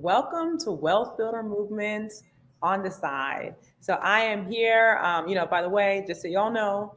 Welcome to Wealth Builder Movement on the Side. So I am here, by the way, just so y'all know,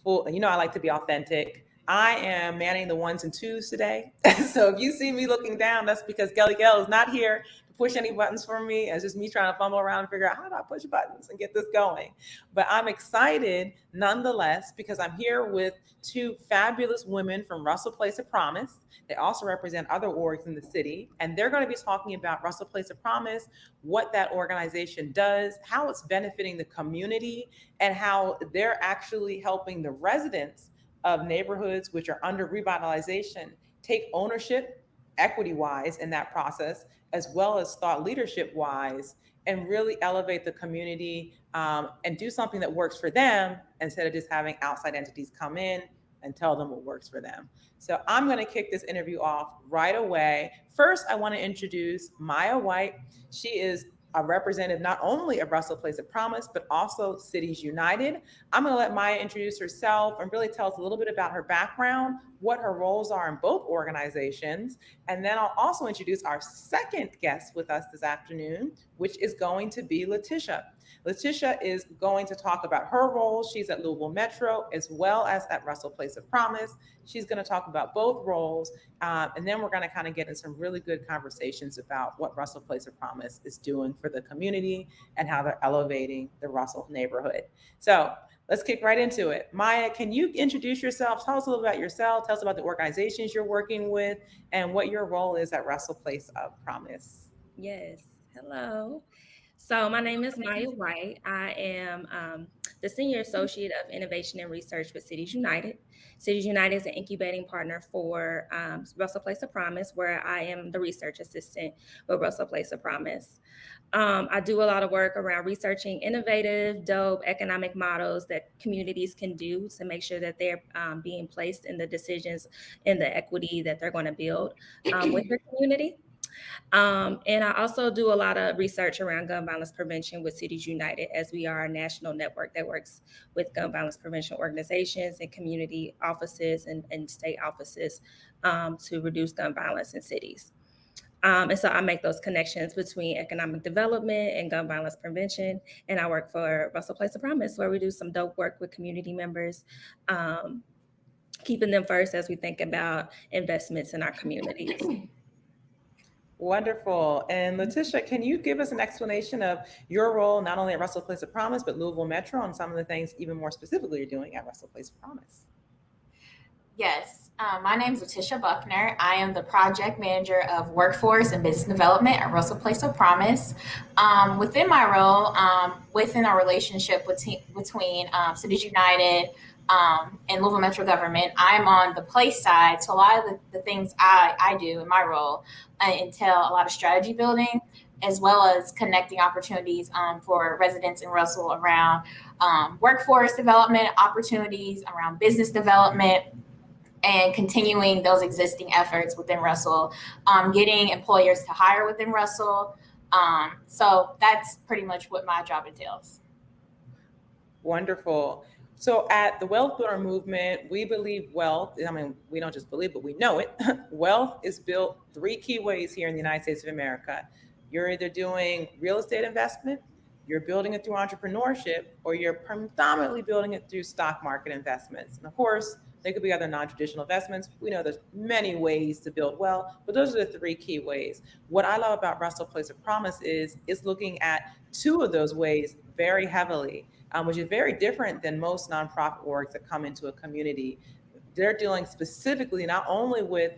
I like to be authentic. I am manning the ones and twos today. So if you see me looking down, that's because Gelly Gell is not here to push any buttons for me. It's just me trying to fumble around and figure out how do I push buttons and get this going. But I'm excited nonetheless because I'm here with two fabulous women from Russell Place of Promise. They also represent other orgs in the city, and they're going to be talking about Russell Place of Promise, what that organization does, how it's benefiting the community, and how they're actually helping the residents of neighborhoods which are under revitalization take ownership equity wise in that process, as well as thought leadership wise, and really elevate the community and do something that works for them instead of just having outside entities come in and tell them what works for them. So I'm going to kick this interview off right away. First, I want to introduce Maya White. She is a representative not only of Russell Place of Promise, but also Cities United. I'm going to let Maya introduce herself and really tell us a little bit about her background, what her roles are in both organizations. And then I'll also introduce our second guest with us this afternoon, which is going to be Letitia. Letitia is going to talk about her role. She's at Louisville Metro as well as at Russell Place of Promise. She's going to talk about both roles. And then we're going to kind of get in some really good conversations about what Russell Place of Promise is doing for the community and how they're elevating the Russell neighborhood. So let's kick right into it. Maya, can you introduce yourself? Tell us a little about yourself. Tell us about the organizations you're working with and what your role is at Russell Place of Promise. Yes. Hello. So my name is Maya White. I am the Senior Associate of Innovation and Research with Cities United. Cities United is an incubating partner for Russell Place of Promise, where I am the research assistant with Russell Place of Promise. I do a lot of work around researching innovative, dope economic models that communities can do to make sure that they're being placed in the decisions and the equity that they're going to build with their community. And I also do a lot of research around gun violence prevention with Cities United, as we are a national network that works with gun violence prevention organizations and community offices and state offices to reduce gun violence in cities. And so I make those connections between economic development and gun violence prevention. And I work for Russell Place of Promise, where we do some dope work with community members, keeping them first as we think about investments in our communities. Wonderful. And Letitia, can you give us an explanation of your role, not only at Russell Place of Promise, but Louisville Metro, and some of the things even more specifically you're doing at Russell Place of Promise? Yes, my name is Letitia Buckner. I am the project manager of workforce and business development at Russell Place of Promise. Within my role, within our relationship between Cities United and Louisville Metro government, I'm on the place side. So a lot of the things I do in my role entail a lot of strategy building, as well as connecting opportunities for residents in Russell around workforce development opportunities, around business development, and continuing those existing efforts within Russell, getting employers to hire within Russell. So that's pretty much what my job entails. Wonderful. So at the Wealth Builder Movement, we believe wealth, we don't just believe, but we know it. Wealth is built three key ways here in the United States of America. You're either doing real estate investment, you're building it through entrepreneurship, or you're predominantly building it through stock market investments. And of course, there could be other non-traditional investments. We know there's many ways to build wealth, but those are the three key ways. What I love about Russell Place of Promise is looking at two of those ways very heavily, which is very different than most nonprofit orgs that come into a community. They're dealing specifically not only with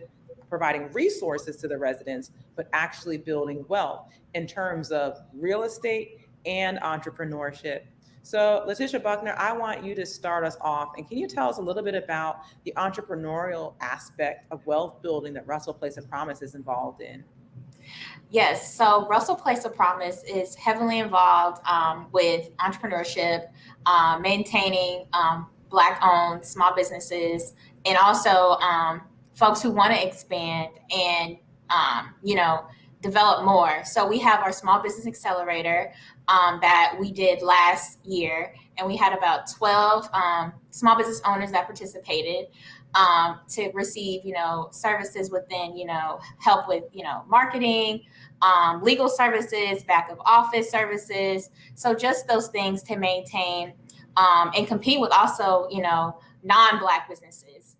providing resources to the residents, but actually building wealth in terms of real estate and entrepreneurship. So Letitia Buckner, I want you to start us off. And can you tell us a little bit about the entrepreneurial aspect of wealth building that Russell Place of Promise is involved in? Yes, so Russell Place of Promise is heavily involved with entrepreneurship, maintaining Black-owned small businesses, and also folks who want to expand and, develop more. So we have our Small Business Accelerator that we did last year, and we had about 12 small business owners that participated. to receive, services within, help with, marketing, legal services, back of office services. So just those things to maintain and compete with also, non-Black businesses.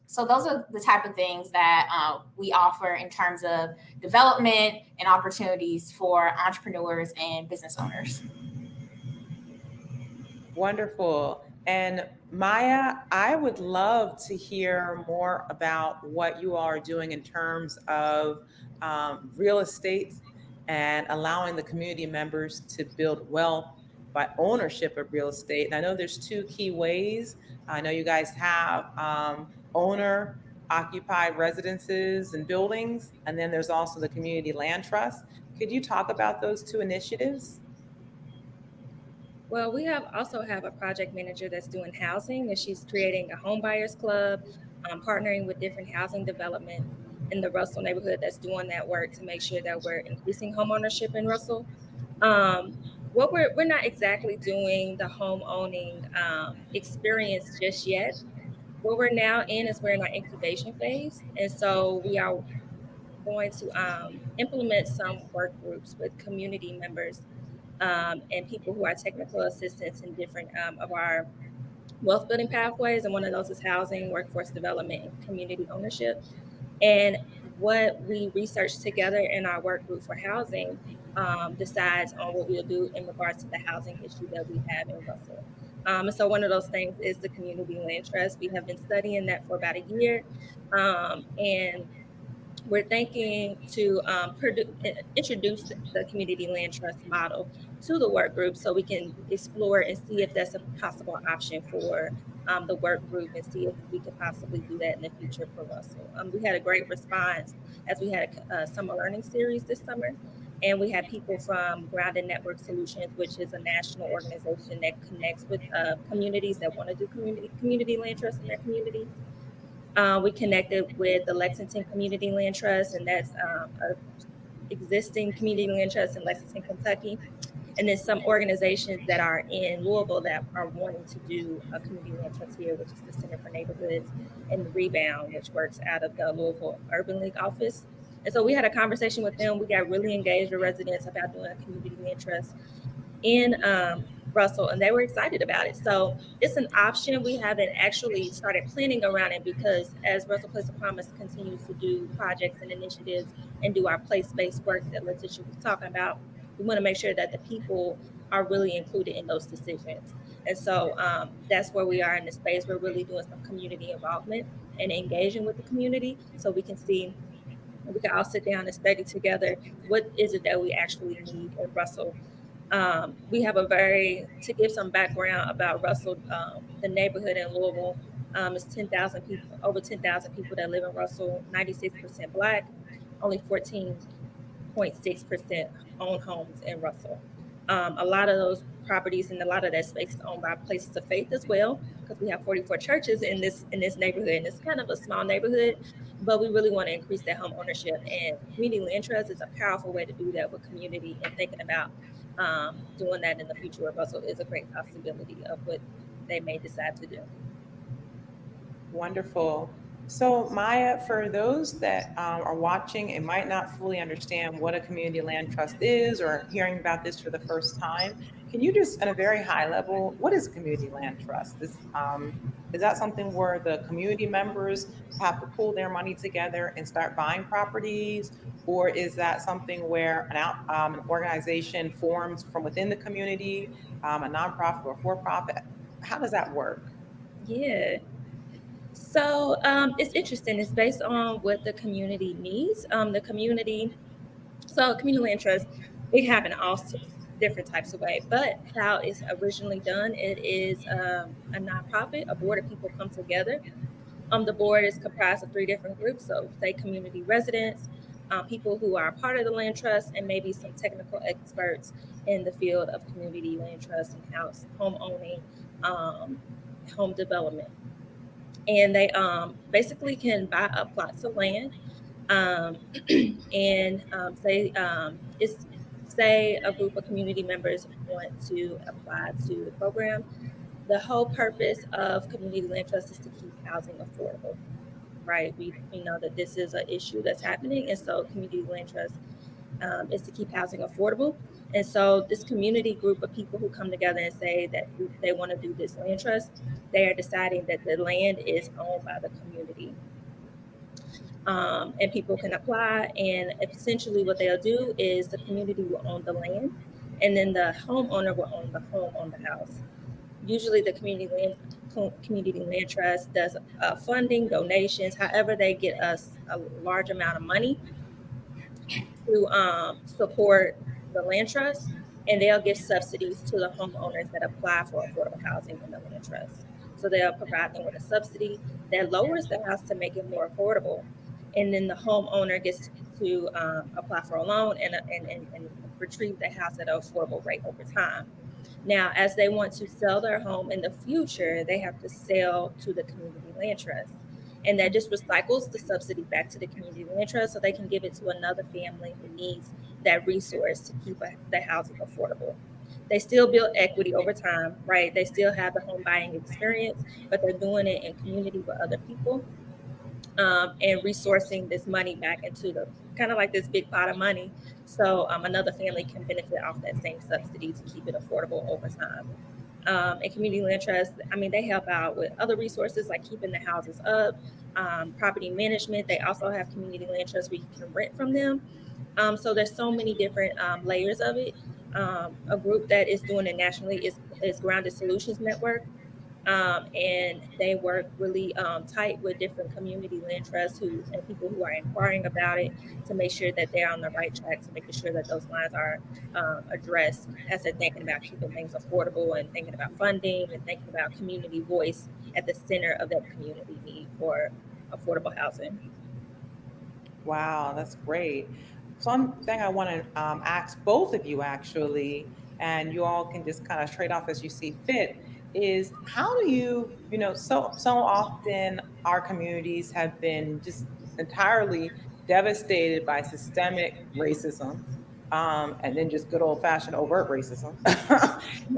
So those are the type of things that we offer in terms of development and opportunities for entrepreneurs and business owners. Wonderful. And Maya, I would love to hear more about what you all are doing in terms of real estate and allowing the community members to build wealth by ownership of real estate. And I know there's two key ways. I know you guys have owner occupied residences and buildings, and then there's also the community land trust. Could you talk about those two initiatives? Well, we also have a project manager that's doing housing, and she's creating a home buyers club, partnering with different housing developments in the Russell neighborhood that's doing that work to make sure that we're increasing home ownership in Russell. Um, what we're not exactly doing the home owning experience just yet. What we're now in is we're in our incubation phase, and so we are going to implement some work groups with community members and people who are technical assistants in different of our wealth building pathways. And one of those is housing, workforce development, and community ownership. And what we research together in our work group for housing decides on what we'll do in regards to the housing issue that we have in Russell. And so one of those things is the community land trust. We have been studying that for about a year. And we're thinking to introduce the community land trust model to the work group so we can explore and see if that's a possible option for the work group and see if we could possibly do that in the future for Russell. We had a great response as we had a summer learning series this summer. And we had people from Grounded Network Solutions, which is a national organization that connects with communities that want to do community land trust in their communities. We connected with the Lexington Community Land Trust, and that's a existing community land trust in Lexington, Kentucky. And then some organizations that are in Louisville that are wanting to do a community land trust here, which is the Center for Neighborhoods, and the Rebound, which works out of the Louisville Urban League office. And so we had a conversation with them. We got really engaged with residents about doing a community land trust in Russell, and they were excited about it. So it's an option. We haven't actually started planning around it because as Russell Place of Promise continues to do projects and initiatives and do our place-based work that Letitia was talking about, we want to make sure that the people are really included in those decisions. And so that's where we are in the space. We're really doing some community involvement and engaging with the community so we can see, we can all sit down and study together what is it that we actually need in Russell. We have to give some background about Russell, the neighborhood in Louisville. It's 10,000 people, over 10,000 people that live in Russell, 96% Black, only 14.6% own homes in Russell. A lot of those properties and a lot of that space is owned by places of faith as well, because we have 44 churches in this neighborhood, and it's kind of a small neighborhood, but we really want to increase that home ownership. And community land trust is a powerful way to do that with community, and thinking about doing that in the future with Russell is a great possibility of what they may decide to do. Wonderful. So Maya, for those that are watching and might not fully understand what a community land trust is or hearing about this for the first time, can you just, at a very high level, what is a community land trust? Is that something where the community members have to pull their money together and start buying properties? Or is that something where an organization forms from within the community, a nonprofit or for-profit? How does that work? Yeah. So it's interesting. It's based on what the community needs. So community land trust, it happen all different types of way. But how it's originally done, it is a nonprofit. A board of people come together. The board is comprised of 3 different groups. So say community residents, people who are part of the land trust, and maybe some technical experts in the field of community land trust and home owning, home development. And they basically can buy up plots of land and say a group of community members want to apply to the program. the whole purpose of community land trust is to keep housing affordable, right? We know that this is an issue that's happening, and so community land trust is to keep housing affordable. And so this community group of people who come together and say that they want to do this land trust, they are deciding that the land is owned by the community. And people can apply, and essentially what they'll do is the community will own the land, and then the homeowner will own the home on the house. Usually the community land trust does funding, donations, however they get us a large amount of money to support the land trust, and they'll give subsidies to the homeowners that apply for affordable housing in the land trust. So they'll provide them with a subsidy that lowers the house to make it more affordable, and then the homeowner gets to apply for a loan and retrieve the house at an affordable rate over time. Now, as they want to sell their home in the future, they have to sell to the community land trust. And that just recycles the subsidy back to the community land trust so they can give it to another family who needs that resource to keep the housing affordable. They still build equity over time, right? They still have the home buying experience, but they're doing it in community with other people. And resourcing this money back into the kind of like this big pot of money. So another family can benefit off that same subsidy to keep it affordable over time. And community land trust, I mean, they help out with other resources like keeping the houses up, property management. They also have community land trust where you can rent from them. So there's so many different layers of it. A group that is doing it nationally is Grounded Solutions Network. And they work really tight with different community land trusts and people who are inquiring about it to make sure that they're on the right track, to making sure that those lines are addressed as they're thinking about keeping things affordable and thinking about funding and thinking about community voice at the center of that community need for affordable housing. Wow, that's great. Something I want to ask both of you actually, and you all can just kind of trade off as you see fit, is how do so often our communities have been just entirely devastated by systemic racism, and then just good old fashioned overt racism.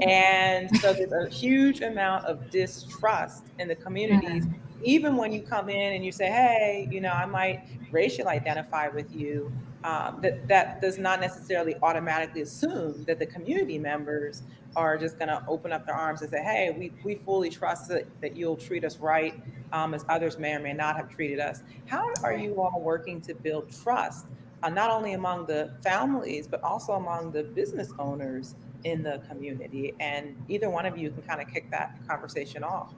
And so there's a huge amount of distrust in the communities. Mhm. Even when you come in and you say, hey, I might racially identify with you, that does not necessarily automatically assume that the community members are just going to open up their arms and say, hey, we fully trust that you'll treat us right, as others may or may not have treated us. How are Right. you all working to build trust, not only among the families, but also among the business owners in the community? And either one of you can kind of kick that conversation off.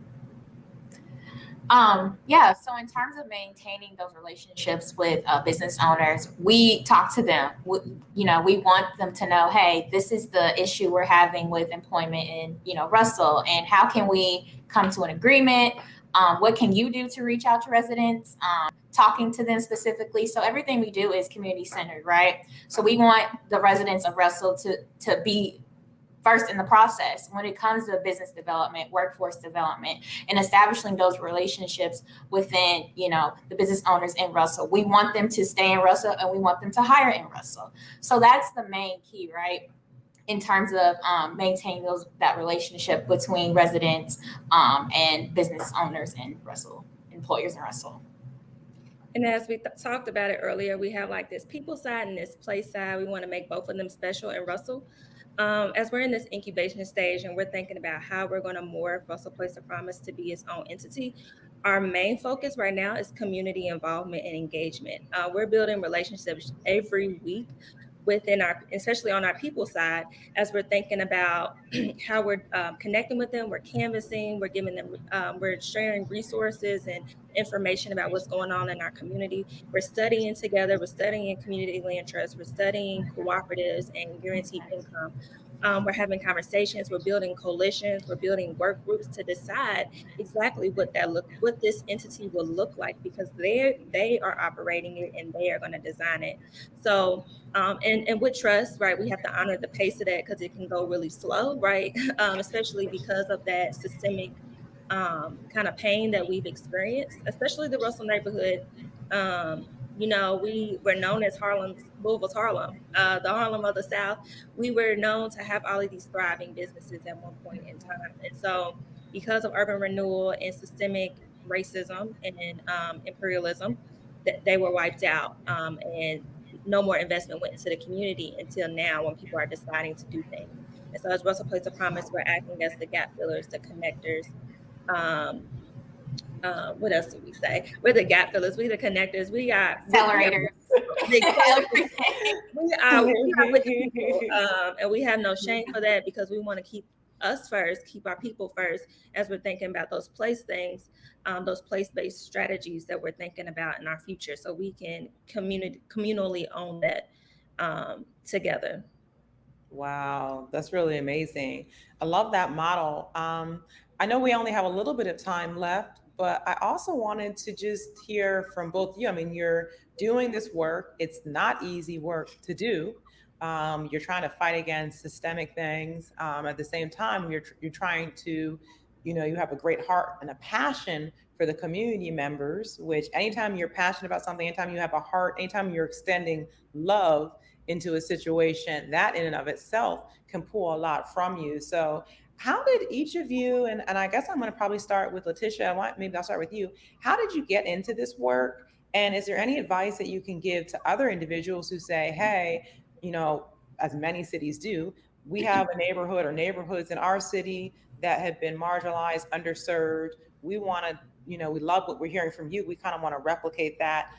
Yeah, so in terms of maintaining those relationships with business owners, we talk to them. We want them to know, hey, this is the issue we're having with employment in, Russell, and how can we come to an agreement? What can you do to reach out to residents? Talking to them specifically. So everything we do is community centered, right? So we want the residents of Russell to be first in the process when it comes to business development, workforce development, and establishing those relationships within, the business owners in Russell. We want them to stay in Russell and we want them to hire in Russell. So that's the main key, right? In terms of maintaining that relationship between residents and business owners in Russell, employers in Russell. And as we talked about it earlier, we have like this people side and this place side. We want to make both of them special in Russell. As we're in this incubation stage and we're thinking about how we're going to morph Russell Place of Promise to be its own entity, our main focus right now is community involvement and engagement. We're building relationships every week within especially on our people side, as we're thinking about how we're connecting with them, we're canvassing, we're giving them, we're sharing resources and information about what's going on in our community. We're studying together, we're studying community land trusts, we're studying cooperatives and guaranteed income. We're having conversations, we're building coalitions, we're building work groups to decide exactly what this entity will look like, because they are operating it and they are going to design it. So and with trust, right, we have to honor the pace of that because it can go really slow, right? Especially because of that systemic kind of pain that we've experienced, especially the Russell neighborhood. We were known as Louisville's Harlem, the Harlem of the South. We were known to have all of these thriving businesses at one point in time. And so, because of urban renewal and systemic racism and imperialism, that they were wiped out, and no more investment went into the community until now when people are deciding to do things. And so as Russell Place of Promise, we're acting as the gap fillers, the connectors. Um, what else do we say? We're the gap fillers. We the connectors. We are Accelerators. the accelerators. We are with the people, and we have no shame for that because we want to keep us first, keep our people first, as we're thinking about those place things, those place-based strategies that we're thinking about in our future, so we can communally own that together. Wow, that's really amazing. I love that model. I know we only have a little bit of time left, but I also wanted to just hear from both of you. I mean, you're doing this work, it's not easy work to do. You're trying to fight against systemic things. At the same time, you're trying to, you have a great heart and a passion for the community members, which anytime you're passionate about something, anytime you have a heart, anytime you're extending love into a situation, that in and of itself can pull a lot from you. So how did each of you, and I guess I'm going to probably start with Letitia. Maybe I'll start with you. How did you get into this work? And is there any advice that you can give to other individuals who say, hey, as many cities do, we have a neighborhood or neighborhoods in our city that have been marginalized, underserved. We want to, we love what we're hearing from you. We kind of want to replicate that.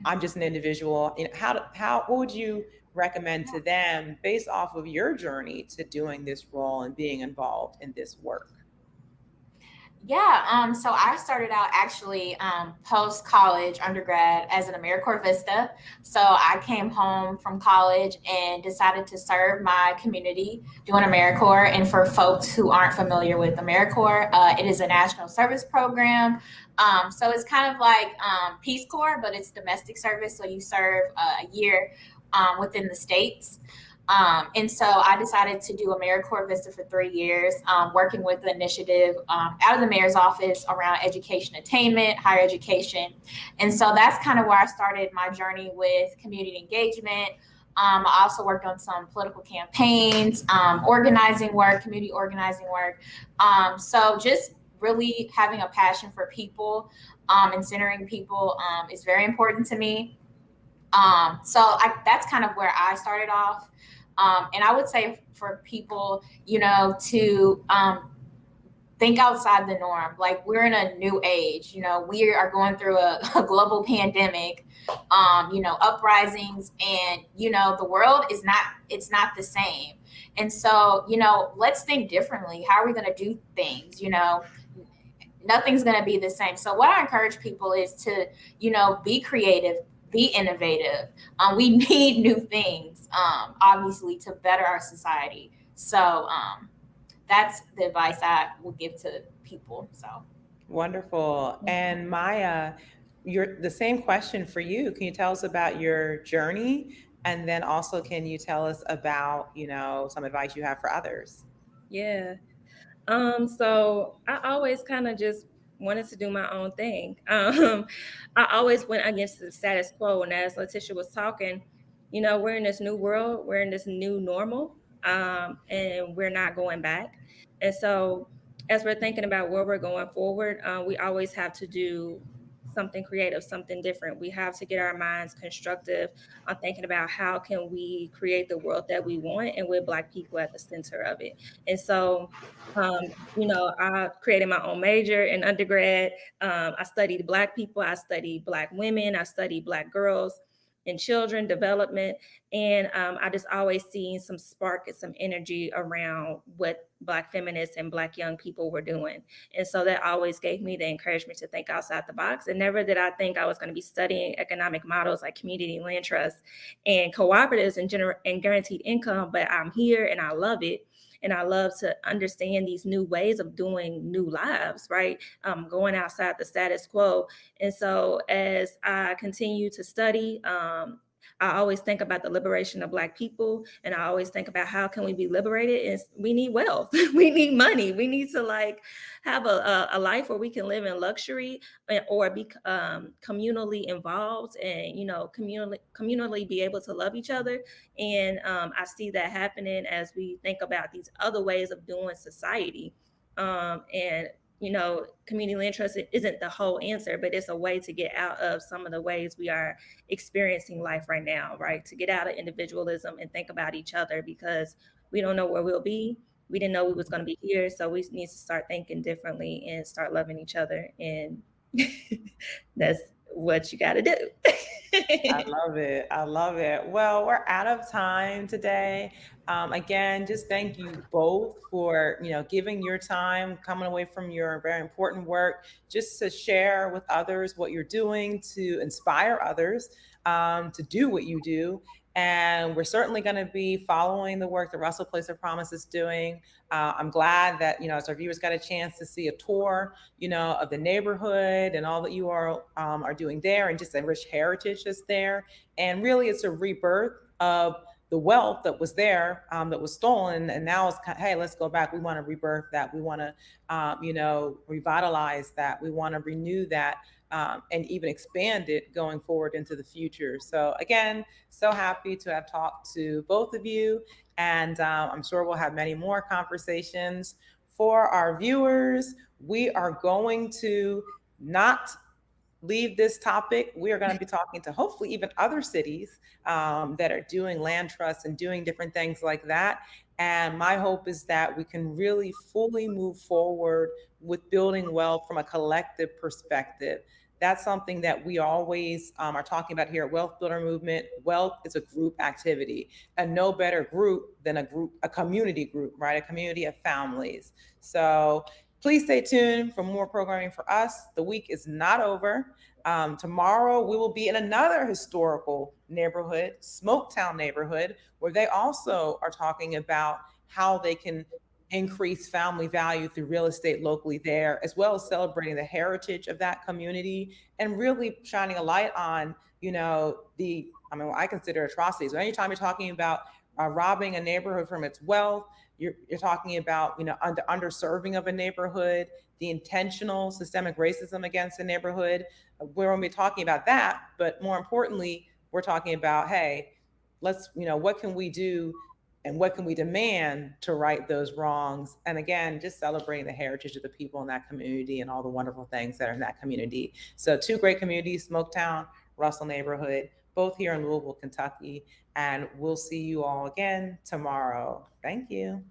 I'm just an individual. What would you recommend to them based off of your journey to doing this role and being involved in this work? Yeah, so I started out actually post college, undergrad, as an AmeriCorps Vista. So I came home from college and decided to serve my community doing AmeriCorps. And for folks who aren't familiar with AmeriCorps, it is a national service program. So it's kind of like Peace Corps, but it's domestic service. So you serve a year within the states. And so I decided to do AmeriCorps Vista for 3 years, working with the initiative out of the mayor's office around education attainment, higher education. And so that's kind of where I started my journey with community engagement. I also worked on some political campaigns, organizing work, community organizing work. So just really having a passion for people and centering people is very important to me. That's kind of where I started off. And I would say for people, to think outside the norm. Like, we're in a new age, we are going through a global pandemic, uprisings, and, the world it's not the same. And so, let's think differently. How are we going to do things? Nothing's going to be the same. So what I encourage people is to, be creative, be innovative. We need new things, obviously, to better our society. So that's the advice I will give to people. So Wonderful. And Maya, the same question for you. Can you tell us about your journey? And then also, can you tell us about, some advice you have for others? Yeah. So I always kind of just wanted to do my own thing. I always went against the status quo. And as Letitia was talking, we're in this new world, we're in this new normal, and we're not going back. And so as we're thinking about where we're going forward, we always have to do something creative, something different. We have to get our minds constructive on thinking about how can we create the world that we want, and with Black people at the center of it. And so I created my own major in undergrad. I studied Black people, I studied Black women, I studied Black girls and children development. And I just always seen some spark and some energy around what Black feminists and Black young people were doing. And so that always gave me the encouragement to think outside the box. And never did I think I was going to be studying economic models like community land trust and cooperatives and guaranteed income, but I'm here and I love it. And I love to understand these new ways of doing new lives, right? Going outside the status quo. And so as I continue to study, I always think about the liberation of Black people, and I always think about how can we be liberated. And we need wealth, we need money, we need to have a life where we can live in luxury or be communally involved, and communally be able to love each other. And I see that happening as we think about these other ways of doing society. And community land trust isn't the whole answer, but it's a way to get out of some of the ways we are experiencing life right now, right? To get out of individualism and think about each other, because we don't know where we'll be. We didn't know we was going to be here, so we need to start thinking differently and start loving each other. And that's what you got to do. I love it. I love it. Well, we're out of time today. Again, just thank you both for giving your time, coming away from your very important work, just to share with others what you're doing to inspire others to do what you do. And we're certainly going to be following the work that Russell Place of Promise is doing. I'm glad that as our viewers got a chance to see a tour, of the neighborhood and all that you are doing there, and just a rich heritage that's there. And really, it's a rebirth of the wealth that was there, that was stolen, and now it's kind of, hey, let's go back. We want to rebirth that. We want to, revitalize that. We want to renew that. And even expand it going forward into the future. So again, so happy to have talked to both of you, and I'm sure we'll have many more conversations. For our viewers, we are going to not leave this topic. We are going to be talking to hopefully even other cities that are doing land trusts and doing different things like that. And my hope is that we can really fully move forward with building wealth from a collective perspective. That's something that we always are talking about here at Wealth Builder Movement. Wealth is a group activity, and no better group than a community group, right? A community of families. So please stay tuned for more programming for us. The week is not over. Tomorrow, we will be in another historical neighborhood, Smoketown neighborhood, where they also are talking about how they can increase family value through real estate locally there, as well as celebrating the heritage of that community and really shining a light on, what I consider atrocities. Anytime you're talking about robbing a neighborhood from its wealth, you're talking about underserving of a neighborhood, the intentional systemic racism against a neighborhood. We're going to be talking about that, but more importantly, we're talking about, hey, what can we do and what can we demand to right those wrongs? And again, just celebrating the heritage of the people in that community and all the wonderful things that are in that community. So two great communities, Smoketown, Russell neighborhood, both here in Louisville, Kentucky. And we'll see you all again tomorrow. Thank you.